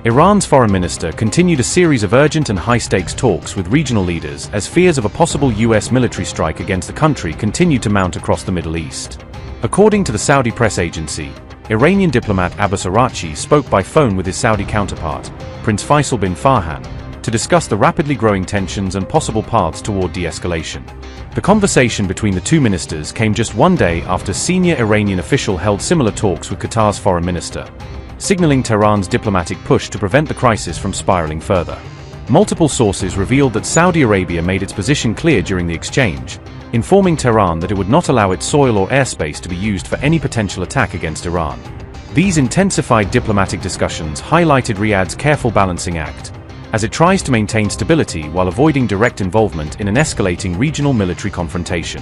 Iran's foreign minister continued a series of urgent and high-stakes talks with regional leaders as fears of a possible US military strike against the country continued to mount across the Middle East. According to the Saudi press agency, Iranian diplomat Abbas Araghchi spoke by phone with his Saudi counterpart, Prince Faisal bin Farhan, to discuss the rapidly growing tensions and possible paths toward de-escalation. The conversation between the two ministers came just one day after a senior Iranian official held similar talks with Qatar's foreign minister, signaling Tehran's diplomatic push to prevent the crisis from spiraling further. Multiple sources revealed that Saudi Arabia made its position clear during the exchange, informing Tehran that it would not allow its soil or airspace to be used for any potential attack against Iran. These intensified diplomatic discussions highlighted Riyadh's careful balancing act, as it tries to maintain stability while avoiding direct involvement in an escalating regional military confrontation.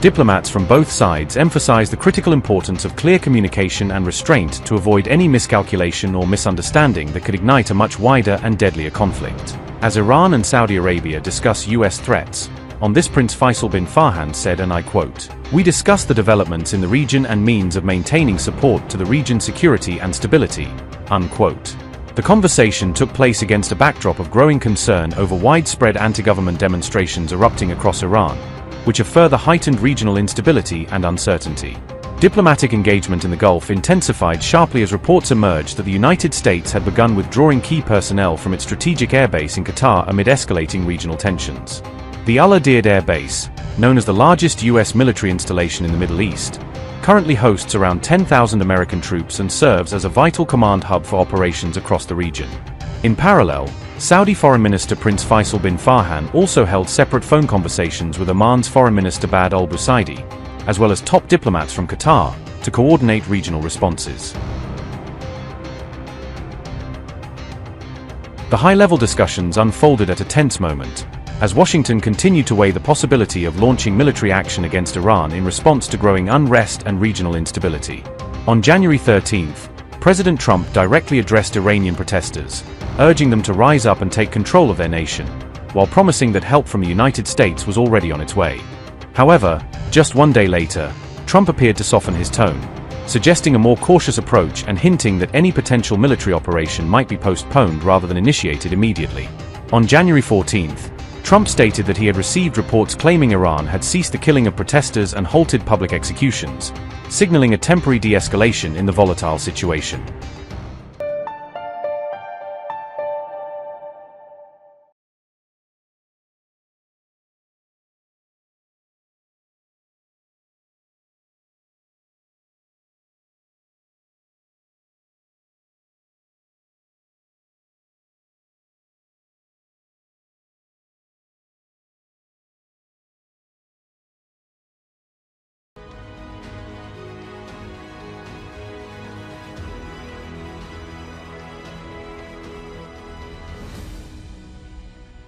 Diplomats from both sides emphasized the critical importance of clear communication and restraint to avoid any miscalculation or misunderstanding that could ignite a much wider and deadlier conflict. As Iran and Saudi Arabia discuss US threats, on this Prince Faisal bin Farhan said, and I quote, "We discussed the developments in the region and means of maintaining support to the region's security and stability," unquote. The conversation took place against a backdrop of growing concern over widespread anti-government demonstrations erupting across Iran, which have further heightened regional instability and uncertainty. Diplomatic engagement in the Gulf intensified sharply as reports emerged that the United States had begun withdrawing key personnel from its strategic airbase in Qatar amid escalating regional tensions. The Al Udeid Air Base, known as the largest U.S. military installation in the Middle East, currently hosts around 10,000 American troops and serves as a vital command hub for operations across the region. In parallel, Saudi Foreign Minister Prince Faisal bin Farhan also held separate phone conversations with Oman's Foreign Minister Bad al-Busaidi, as well as top diplomats from Qatar, to coordinate regional responses. The high-level discussions unfolded at a tense moment, as Washington continued to weigh the possibility of launching military action against Iran in response to growing unrest and regional instability. On January 13th, President Trump directly addressed Iranian protesters, urging them to rise up and take control of their nation, while promising that help from the United States was already on its way. However, just one day later, Trump appeared to soften his tone, suggesting a more cautious approach and hinting that any potential military operation might be postponed rather than initiated immediately. On January 14th, Trump stated that he had received reports claiming Iran had ceased the killing of protesters and halted public executions, signaling a temporary de-escalation in the volatile situation.